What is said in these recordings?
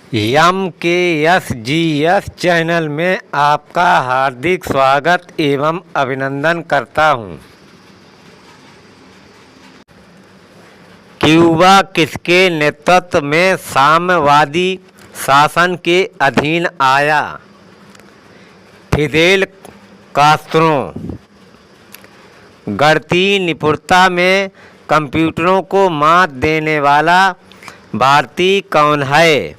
MKSGS channel में आपका हार्दिक स्वागत एवं अभिनंदन करता हूं। क्यूबा किसके नेतृत्व में साम्यवादी शासन के अधीन आया? Fidel Castro. गणितीय निपुणता में कंप्यूटरों को मात देने वाला भारतीय कौन है?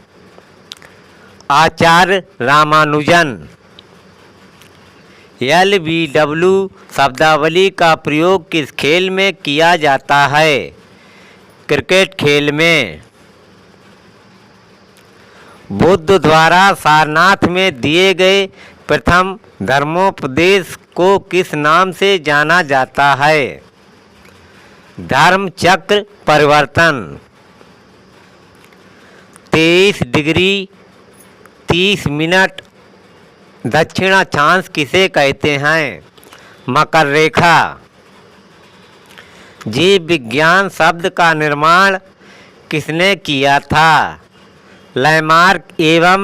आचार्य रामानुजन। LBW शब्दावली का प्रयोग किस खेल में किया जाता है? क्रिकेट खेल में। बुद्ध द्वारा सारनाथ में दिए गए प्रथम धर्मोपदेश को किस नाम से जाना जाता है? धर्म चक्र परिवर्तन। 23 डिग्री 30 मिनट दक्षिण अक्षांश किसे कहते हैं? मकर रेखा। जीव विज्ञान शब्द का निर्माण किसने किया था? लैमार्क एवं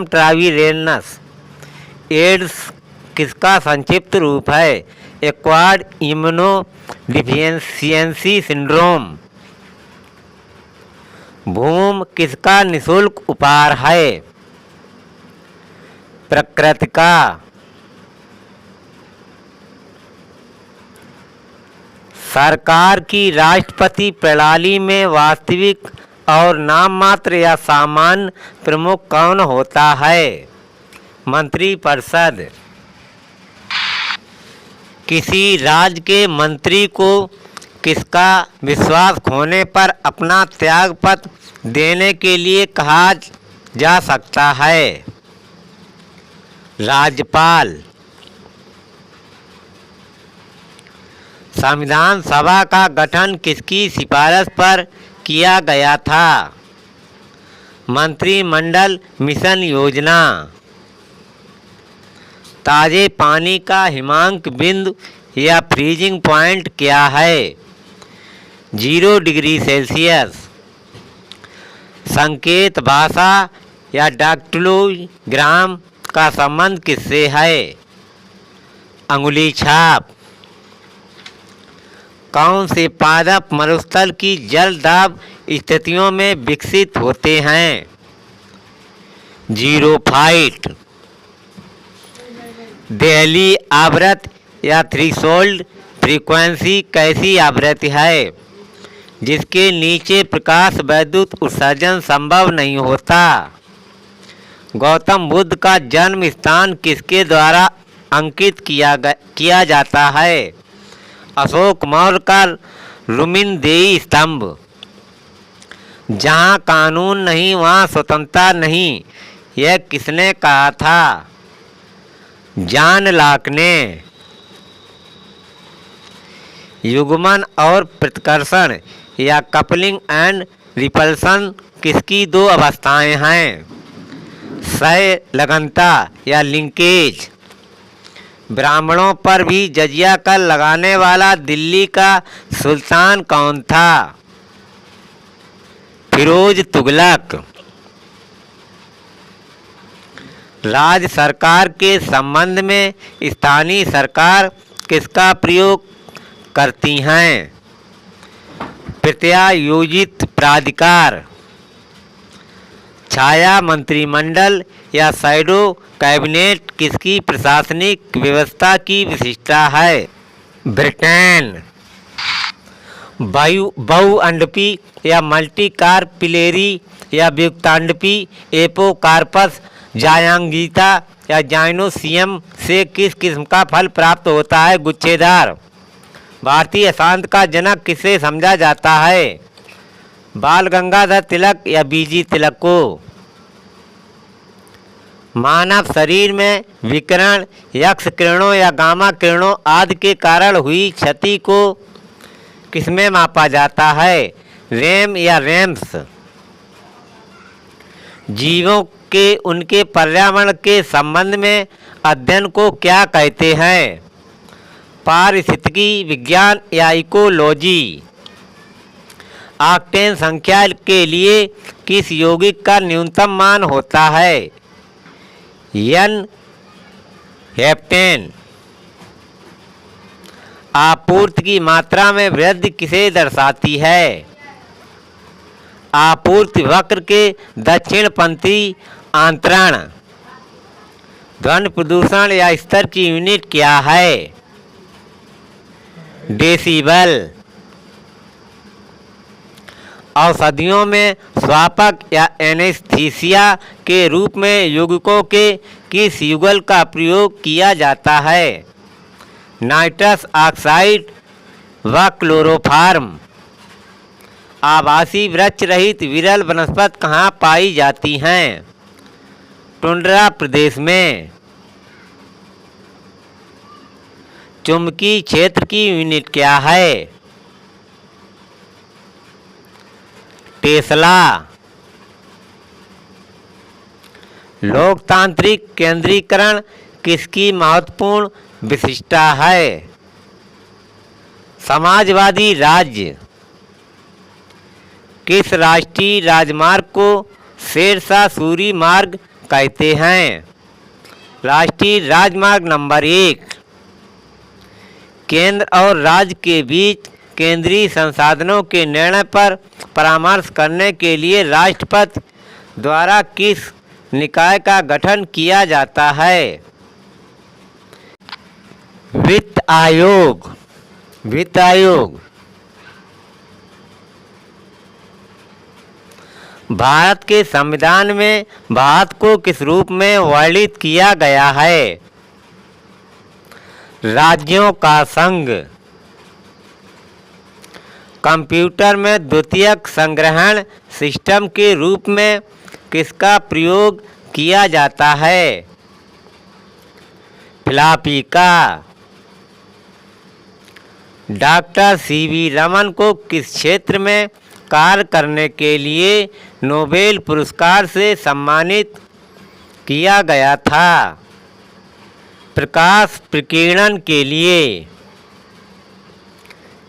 ट्रावीरेनस। एड्स किसका संक्षिप्त रूप है? Acquired इम्यूनोडिफिशियेंसी syndrome. भूमि किसका निःशुल्क उपहार है? प्रकृति का। सरकार की राष्ट्रपति प्रणाली में वास्तविक और नाममात्र या सामान्य प्रमुख कौन होता है? मंत्रिपरिषद। किसी राज्य के मंत्री को किसका विश्वास खोने पर अपना त्यागपत्र देने के लिए कहा जा सकता है? राज्यपाल। संविधान सभा का गठन किसकी सिफारिश पर किया गया था? मंत्रिमंडल मिशन योजना। ताजे पानी का हिमांक बिंदु या फ्रीजिंग पॉइंट क्या है? 0 डिग्री सेल्सियस। संकेत भाषा या डाक्टिलोग्राम का संबंध किससे है? अंगुली छाप। कौन से पादप मरुस्थल की जल दाब स्थितियों में विकसित होते हैं? जीरोफाइट। देहली आवृत्ति या थ्रेशोल्ड फ्रीक्वेंसी कैसी आवृत्ति है जिसके नीचे प्रकाश वैद्युत उत्सर्जन संभव नहीं होता? गौतम बुद्ध का जन्म स्थान किसके द्वारा अंकित किया जाता है? अशोक मौर्य का रुमिनदेही स्तंभ। जहाँ कानून नहीं वहाँ स्वतंत्रता नहीं, यह किसने कहा था? जॉन लॉक ने। युग्मन और प्रतिकर्षण या कपलिंग एंड रिपल्सन किसकी दो अवस्थाएं हैं? संलग्नता या लिंकेज। ब्राह्मणों पर भी जजिया कर लगाने वाला दिल्ली का सुल्तान कौन था? फिरोज तुगलक। राज्य सरकार के संबंध में स्थानीय सरकार किसका प्रयोग करती हैं? प्रत्यायोजित प्राधिकार। छाया मंत्रिमंडल या शैडो कैबिनेट किसकी प्रशासनिक व्यवस्था की विशिष्टता है? ब्रिटेन। बहुअंडपी या मल्टीकार्पिलेरी या वियुक्तांडपी एपोकार्पस जायांगीता या जाइनोसियम से किस किस्म का फल प्राप्त होता है? गुच्छेदार। भारतीय शांति का जनक किसे समझा जाता है? बाल गंगाधर तिलक या बीजी तिलक को। मानव शरीर में विकिरण एक्स किरणों या गामा किरणों आदि के कारण हुई क्षति को किसमें मापा जाता है? रैम या रैम्स। जीवों के उनके पर्यावरण के संबंध में अध्ययन को क्या कहते हैं? पारिस्थितिकी विज्ञान या इकोलॉजी। ऑक्टेन संख्या के लिए किस यौगिक का न्यूनतम मान होता है? N heptane. आपूर्ति की मात्रा में वृद्धि किसे दर्शाती है? आपूर्ति वक्र के दक्षिणपंथी आंतरण। ध्वनि प्रदूषण या स्तर की यूनिट क्या है? डेसिबल। औषधियों में स्वापक या एनेस्थीसिया के रूप में यौगिकों के किस युगल का प्रयोग किया जाता है? नाइट्रस ऑक्साइड व क्लोरोफार्म। आवासीय वृक्ष रहित विरल वनस्पति कहाँ पाई जाती हैं? टुंड्रा प्रदेश में। चुंबकीय क्षेत्र की यूनिट क्या है? टेस्ला। लोकतांत्रिक केंद्रीकरण किसकी महत्वपूर्ण विशिष्टता है? समाजवादी राज्य। किस राष्ट्रीय राजमार्ग को शेरशाह सूरी मार्ग कहते हैं? राष्ट्रीय राजमार्ग नंबर 1। केंद्र और राज्य के बीच केंद्रीय संसाधनों के निर्णय पर परामर्श करने के लिए राष्ट्रपति द्वारा किस निकाय का गठन किया जाता है? वित्त आयोग। वित्त आयोग। भारत के संविधान में भारत को किस रूप में वर्णित किया गया है? राज्यों का संघ। कंप्यूटर में द्वितीयक संग्रहण सिस्टम के रूप में किसका प्रयोग किया जाता है? फ्लॉपी का। डॉक्टर सीवी रमन को किस क्षेत्र में कार्य करने के लिए नोबेल पुरस्कार से सम्मानित किया गया था? प्रकाश प्रकीर्णन के लिए।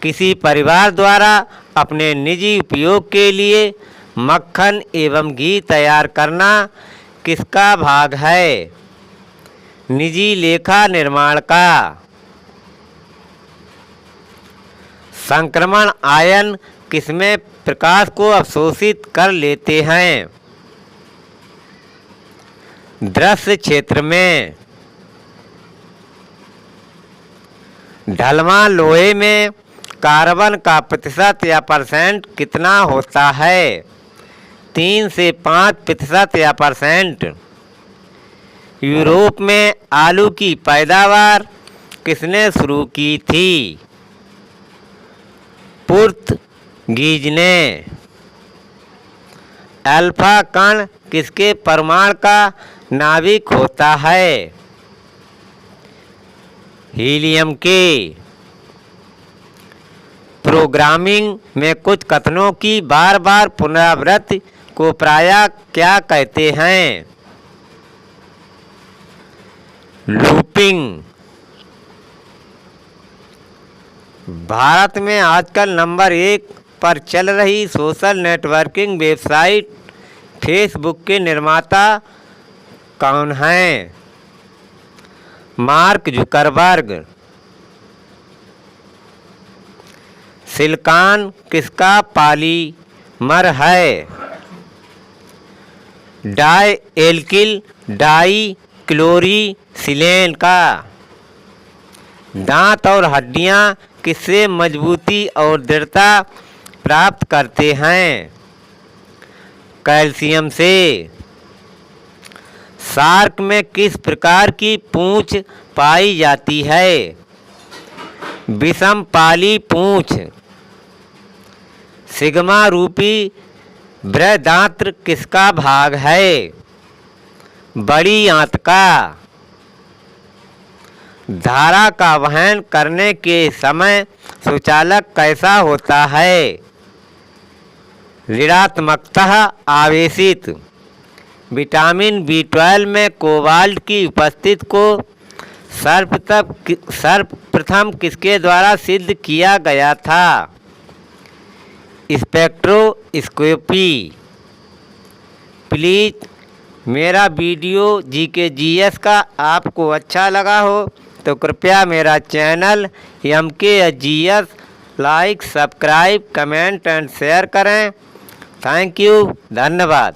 किसी परिवार द्वारा अपने निजी उपयोग के लिए मक्खन एवं घी तैयार करना किसका भाग है? निजी लेखा निर्माण का। संक्रमण आयन किसमें प्रकाश को अवशोषित कर लेते हैं? दृश्य क्षेत्र में। ढलवां लोहे में कार्बन का प्रतिशत या परसेंट कितना होता है? 3 से 5% या परसेंट। यूरोप में आलू की पैदावार किसने शुरू की थी? पुर्तगीज ने। अल्फा कण किसके परमाणु का नाभिक होता है? हीलियम के। प्रोग्रामिंग में कुछ कथनों की बार बार पुनरावृत्ति को प्रायः क्या कहते हैं? लूपिंग। भारत में आजकल नंबर 1 पर चल रही सोशल नेटवर्किंग वेबसाइट फेसबुक के निर्माता कौन हैं? Mark Zuckerberg. सिलिकॉन किसका पॉलीमर है? डाई एल्किल डाई क्लोरीसिलेन का। दांत और हड्डियां किससे मजबूती और दृढ़ता प्राप्त करते हैं? कैल्शियम से। शार्क में किस प्रकार की पूंछ पाई जाती है? विषम पाली पूंछ। सिग्मा रूपी बृहदांत्र किसका भाग है? बड़ी आंत का। धारा का वहन करने के समय सुचालक कैसा होता है? ऋणात्मकतः आवेशित। विटामिन B12 में कोबाल्ट की उपस्थिति को सर्वप्रथम किसके द्वारा सिद्ध किया गया था? स्पेक्ट्रोस्कोपी। प्लीज़ मेरा वीडियो जीके जीएस का आपको अच्छा लगा हो तो कृपया मेरा channel MKGS like, subscribe, comment and share करें। थैंक यू, धन्यवाद।